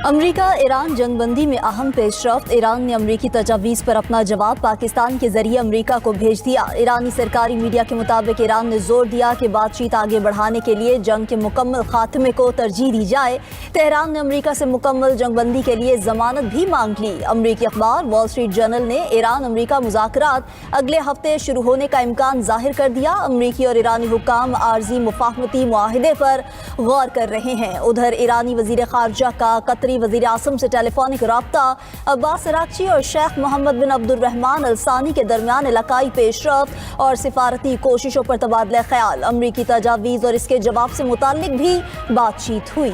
امریکہ ایران جنگ بندی میں اہم پیشرفت۔ ایران نے امریکی تجاویز پر اپنا جواب پاکستان کے ذریعے امریکہ کو بھیج دیا۔ ایرانی سرکاری میڈیا کے مطابق ایران نے زور دیا کہ بات چیت آگے بڑھانے کے لیے جنگ کے مکمل خاتمے کو ترجیح دی جائے۔ تہران نے امریکہ سے مکمل جنگ بندی کے لیے ضمانت بھی مانگ لی۔ امریکی اخبار وال اسٹریٹ جرنل نے ایران امریکہ مذاکرات اگلے ہفتے شروع ہونے کا امکان ظاہر کر دیا۔ امریکی اور ایرانی حکام عارضی مفاہمتی معاہدے پر غور کر رہے ہیں۔ ادھر ایرانی وزیر خارجہ کا قطری وزیر اعظم سے ٹیلی فونک رابطہ۔ عباس عراقچی اور شیخ محمد بن عبد الرحمن الثانی کے درمیان علاقائی پیش رفت اور سفارتی کوششوں پر تبادلہ خیال۔ امریکی تجاویز اور اس کے جواب سے متعلق بھی بات چیت ہوئی۔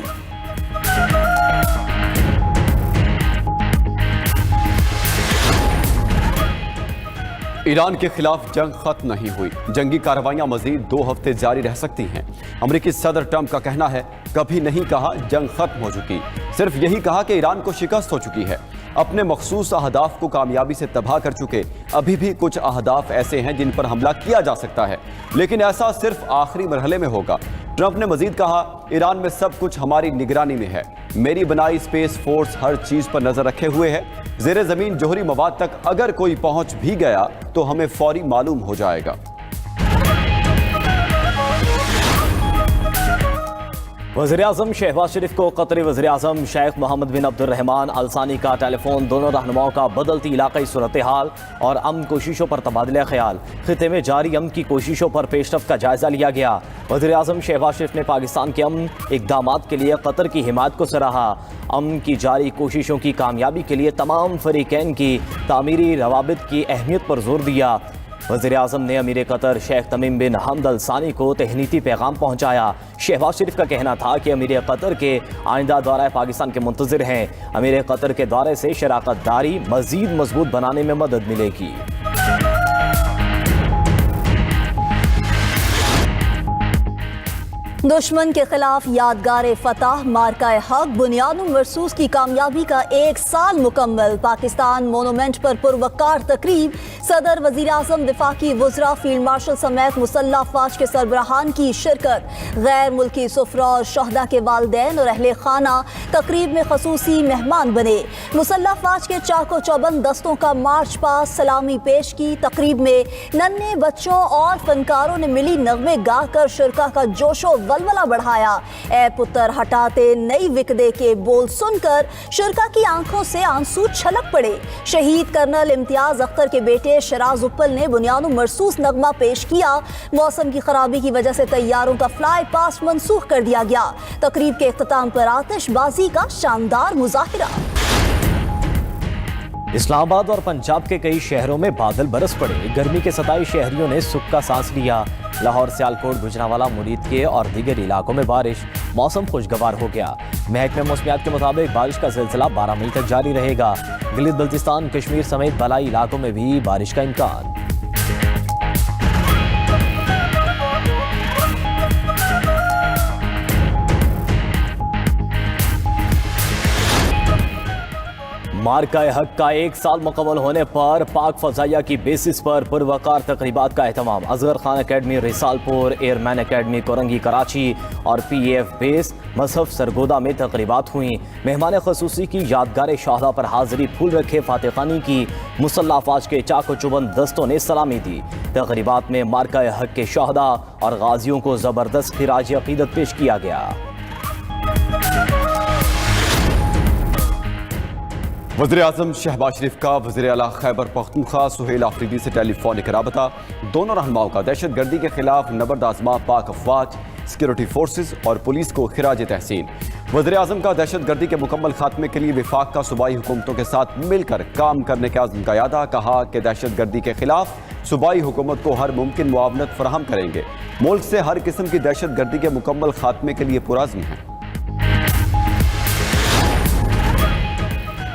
ایران کے خلاف جنگ ختم نہیں ہوئی، جنگی کارروائیاں مزید 2 ہفتے جاری رہ سکتی ہیں۔ امریکی صدر ٹرمپ کا کہنا ہے کبھی نہیں کہا جنگ ختم ہو چکی، صرف یہی کہا کہ ایران کو شکست ہو چکی ہے، اپنے مخصوص اہداف کو کامیابی سے تباہ کر چکے۔ ابھی بھی کچھ اہداف ایسے ہیں جن پر حملہ کیا جا سکتا ہے، لیکن ایسا صرف آخری مرحلے میں ہوگا۔ ٹرمپ نے مزید کہا ایران میں سب کچھ ہماری نگرانی میں ہے، میری بنائی اسپیس فورس ہر چیز پر نظر رکھے ہوئے ہے، زیر زمین جوہری مواد تک اگر کوئی پہنچ بھی گیا تو ہمیں فوری معلوم ہو جائے گا۔ وزیراعظم شہباز شریف کو قطری وزیر اعظم شیخ محمد بن عبد الرحمن الثانی کا ٹیلی فون۔ دونوں رہنماؤں کا بدلتی علاقائی صورتحال اور امن کوششوں پر تبادلہ خیال۔ خطے میں جاری امن کی کوششوں پر پیش رفت کا جائزہ لیا گیا۔ وزیر اعظم شہباز شریف نے پاکستان کے امن اقدامات کے لیے قطر کی حمایت کو سراہا۔ امن کی جاری کوششوں کی کامیابی کے لیے تمام فریقین کی تعمیری روابط کی اہمیت پر زور دیا۔ وزیر اعظم نے امیر قطر شیخ تمیم بن حمد الثانی کو تہنیتی پیغام پہنچایا۔ شہباز شریف کا کہنا تھا کہ امیر قطر کے آئندہ دورہ پاکستان کے منتظر ہیں۔ امیر قطر کے دورے سے شراکت داری مزید مضبوط بنانے میں مدد ملے گی۔ دشمن کے خلاف یادگار فتح مارکہ حق بنیاد مرصوص کی کامیابی کا 1 سال مکمل۔ پاکستان مونومنٹ پر پروقار تقریب، صدر وزیر اعظم وفاقی وزراء فیلڈ مارشل سمیت مسلح افواج کے سربراہان کی شرکت۔ غیر ملکی سفراء اور شہداء کے والدین اور اہل خانہ تقریب میں خصوصی مہمان بنے۔ مسلح افواج کے چاق و چوبند دستوں کا مارچ پاس سلامی پیش کی۔ تقریب میں ننھے بچوں اور فنکاروں نے ملی نغمے گا کر شرکا کا جوش و ولولہ بڑھایا۔ اے پتر ہٹاتے نئی وکدے کے بول سن کر شرکا کی آنکھوں سے آنسو چھلک پڑے۔ شہید کرنل امتیاز اختر کے بیٹے شراز اپل نے بنیاد مرصوص نغمہ پیش کیا۔ موسم کی خرابی کی وجہ سے طیاروں کا فلائی پاسٹ منسوخ کر دیا گیا۔ تقریب کے اختتام پر آتش بازی کا شاندار مظاہرہ۔ اسلام آباد اور پنجاب کے کئی شہروں میں بادل برس پڑے۔ گرمی کے ستائے شہریوں نے سکھ کا سانس لیا۔ لاہور سیالکوٹ گجرانوالہ مرید کے اور دیگر علاقوں میں بارش، موسم خوشگوار ہو گیا۔ محکمہ موسمیات کے مطابق بارش کا سلسلہ 12 مئی تک جاری رہے گا۔ گلگت بلتستان کشمیر سمیت بالائی علاقوں میں بھی بارش کا امکان۔ مارکہ حق کا 1 سال مکمل ہونے پر پاک فضائیہ کی بیسس پر پروقار تقریبات کا اہتمام۔ اصغر خان اکیڈمی رسال پور، ایئر مین اکیڈمی کورنگی کراچی اور پی اے ایف بیس مصحف سرگودا میں تقریبات ہوئیں۔ مہمان خصوصی کی یادگار شہداء پر حاضری پھول رکھے فاتح خانی کی مسلح افواج کے چاق و چوبند دستوں نے سلامی دی۔ تقریبات میں مارکہ حق کے شہداء اور غازیوں کو زبردست خراج عقیدت پیش کیا گیا۔ وزیر اعظم شہباز شریف کا وزیر اعلیٰ خیبر پختونخوا سہیل آفریدی سے ٹیلی فونک رابطہ۔ دونوں رہنماؤں کا دہشت گردی کے خلاف نبرد آزما پاک افواج، سیکورٹی فورسز اور پولیس کو خراج تحسین۔ وزیر اعظم کا دہشت گردی کے مکمل خاتمے کے لیے وفاق کا صوبائی حکومتوں کے ساتھ مل کر کام کرنے کے عزم کا اعادہ۔ کہا کہ دہشت گردی کے خلاف صوبائی حکومت کو ہر ممکن معاونت فراہم کریں گے، ملک سے ہر قسم کی دہشت گردی کے مکمل خاتمے کے لیے پرعزم ہیں۔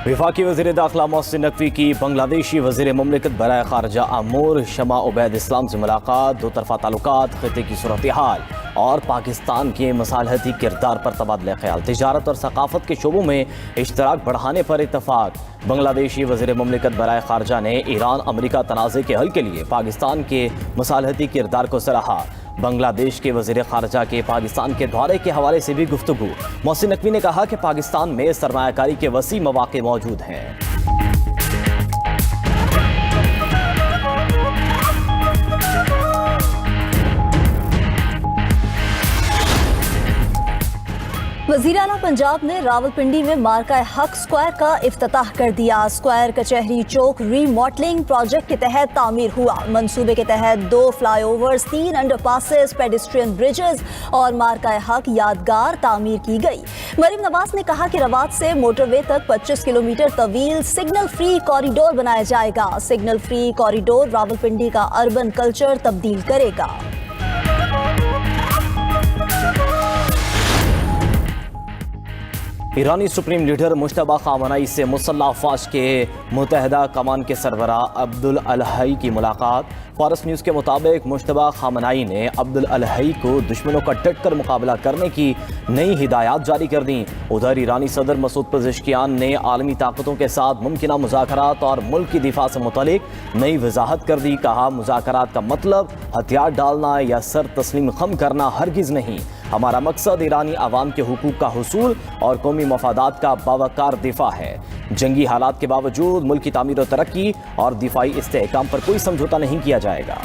وفاقی وزیر داخلہ محسن نقوی کی بنگلہ دیشی وزیر مملکت برائے خارجہ امور شمع عبید اسلام سے ملاقات۔ دو طرفہ تعلقات، خطے کی صورتحال اور پاکستان کے مصالحتی کردار پر تبادلہ خیال، تجارت اور ثقافت کے شعبوں میں اشتراک بڑھانے پر اتفاق۔ بنگلہ دیشی وزیر مملکت برائے خارجہ نے ایران امریکہ تنازع کے حل کے لیے پاکستان کے مصالحتی کردار کو سراہا۔ بنگلہ دیش کے وزیر خارجہ کے پاکستان کے دورے کے حوالے سے بھی گفتگو۔ محسن نقوی نے کہا کہ پاکستان میں سرمایہ کاری کے وسیع مواقع موجود ہیں۔ وزیر اعلیٰ پنجاب نے راولپنڈی میں مارکہ حق اسکوائر کا افتتاح کر دیا۔ اسکوائر کچہری چوک ری ماڈلنگ پروجیکٹ کے تحت تعمیر ہوا۔ منصوبے کے تحت 2 fly overs, 3 under passes, pedestrian bridges اور مارکہ حق یادگار تعمیر کی گئی۔ مریم نواز نے کہا کہ روات سے موٹر وے تک 25 کلومیٹر طویل سگنل فری کوریڈور بنایا جائے گا۔ سگنل فری کوریڈور راولپنڈی کا اربن کلچر تبدیل کرے گا۔ ایرانی سپریم لیڈر مجتبی خامنئی سے مسلح افواج کے متحدہ کمان کے سربراہ عبدالالہی کی ملاقات۔ فارس نیوز کے مطابق مجتبی خامنئی نے عبدالالہی کو دشمنوں کا ڈٹ کر مقابلہ کرنے کی نئی ہدایات جاری کر دیں۔ ادھر ایرانی صدر مسعود پزشکیان نے عالمی طاقتوں کے ساتھ ممکنہ مذاکرات اور ملک کی دفاع سے متعلق نئی وضاحت کر دی۔ کہا مذاکرات کا مطلب ہتھیار ڈالنا یا سر تسلیم خم کرنا ہرگز نہیں۔ ہمارا مقصد ایرانی عوام کے حقوق کا حصول اور قومی مفادات کا باوقار دفاع ہے۔ جنگی حالات کے باوجود ملک کی تعمیر و ترقی اور دفاعی استحکام پر کوئی سمجھوتہ نہیں کیا جائے گا۔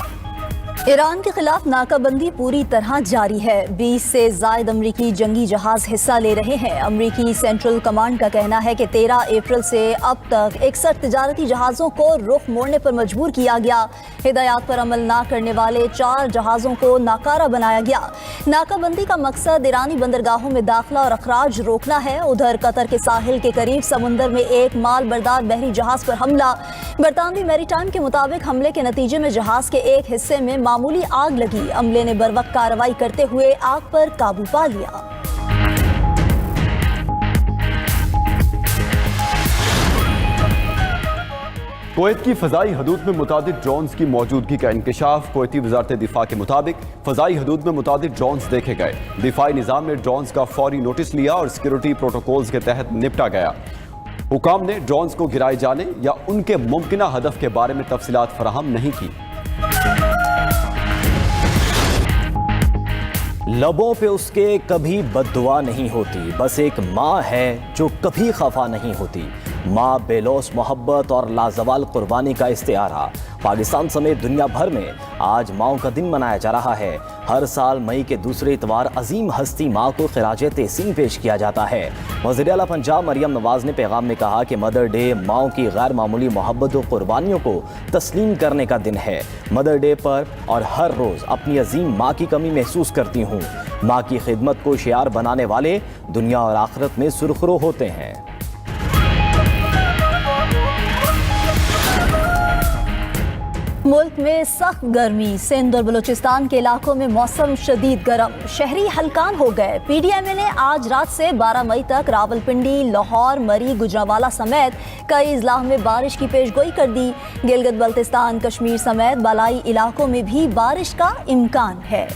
ایران کے خلاف ناکہ بندی پوری طرح جاری ہے۔ 20 سے زائد امریکی جنگی جہاز حصہ لے رہے ہیں۔ امریکی سینٹرل کمانڈ کا کہنا ہے کہ 13 اپریل سے اب تک 61 تجارتی جہازوں کو رخ موڑنے پر مجبور کیا گیا۔ ہدایات پر عمل نہ کرنے والے 4 جہازوں کو ناکارہ بنایا گیا۔ ناکہ بندی کا مقصد ایرانی بندرگاہوں میں داخلہ اور اخراج روکنا ہے۔ ادھر قطر کے ساحل کے قریب سمندر میں ایک مال بردار بحری جہاز پر حملہ۔ برطانوی میری ٹائم کے مطابق حملے کے نتیجے میں جہاز کے ایک حصے میں معمولی آگ لگی۔ عملے نے بروقت کارروائی کرتے ہوئے آگ پر قابو پا لیا۔ کویت کی فضائی حدود میں متعدد ڈرونز کی موجودگی کا انکشاف۔ کویتی وزارت دفاع کے مطابق فضائی حدود میں متعدد ڈرونز دیکھے گئے۔ دفاعی نظام نے ڈرونز کا فوری نوٹس لیا اور سیکیورٹی پروٹوکولز کے تحت نپٹا گیا۔ حکام نے ڈرونز کو گرائے جانے یا ان کے ممکنہ ہدف کے بارے میں تفصیلات فراہم نہیں کی۔ لبوں پہ اس کے کبھی بد دعا نہیں ہوتی، بس ایک ماں ہے جو کبھی خفا نہیں ہوتی۔ ماں بے لوث محبت اور لازوال قربانی کا استعارہ۔ پاکستان سمیت دنیا بھر میں آج ماؤں کا دن منایا جا رہا ہے۔ ہر سال مئی کے دوسرے اتوار عظیم ہستی ماں کو خراج تحسین پیش کیا جاتا ہے۔ وزیر اعلیٰ پنجاب مریم نواز نے پیغام میں کہا کہ مدر ڈے ماؤں کی غیر معمولی محبت و قربانیوں کو تسلیم کرنے کا دن ہے۔ مدر ڈے پر اور ہر روز اپنی عظیم ماں کی کمی محسوس کرتی ہوں۔ ماں کی خدمت کو شعار بنانے والے دنیا اور آخرت میں سرخرو ہوتے ہیں۔ ملک میں سخت گرمی، سندھ اور بلوچستان کے علاقوں میں موسم شدید گرم، شہری ہلکان ہو گئے۔ پی ڈی ایم اے نے آج رات سے 12 مئی تک راولپنڈی، لاہور، مری، گجرانوالہ سمیت کئی اضلاع میں بارش کی پیشگوئی کر دی۔ گلگت بلتستان، کشمیر سمیت بالائی علاقوں میں بھی بارش کا امکان ہے۔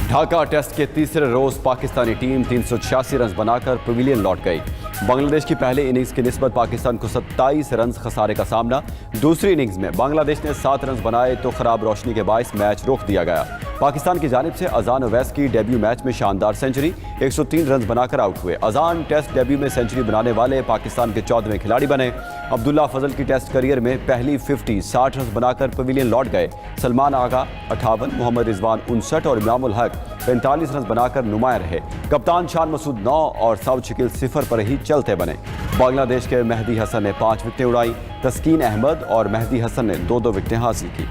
ڈھاکہ ٹیسٹ کے تیسرے روز پاکستانی ٹیم 386 رنز بنا کر پویلین لوٹ گئی۔ بنگلہ دیش کی پہلے اننگز کی نسبت پاکستان کو 27 رنز خسارے کا سامنا۔ دوسری اننگز میں بنگلہ دیش نے 7 رنز بنائے تو خراب روشنی کے باعث میچ روک دیا گیا۔ پاکستان کی جانب سے اذان اویس کی ڈیبیو میچ میں شاندار سنچری، 103 رنز بنا کر آؤٹ ہوئے۔ اذان ٹیسٹ ڈیبیو میں سنچری بنانے والے پاکستان کے 14ویں کھلاڑی بنے۔ عبداللہ فضل کی ٹیسٹ کیریئر میں پہلی 50 60 رنز بنا کر پویلین لوٹ گئے۔ سلمان آغا 58، محمد رضوان 59 اور امام الحق 45 رنز بنا کر نمایاں رہے۔ کپتان شان مسعود 9 اور ساؤتھ شکل 0 پر ہی چلتے بنے۔ بنگلہ دیش کے مہدی حسن نے 5 وکٹیں اڑائی۔ تسکین احمد اور مہدی حسن نے 2 وکٹیں حاصل کی۔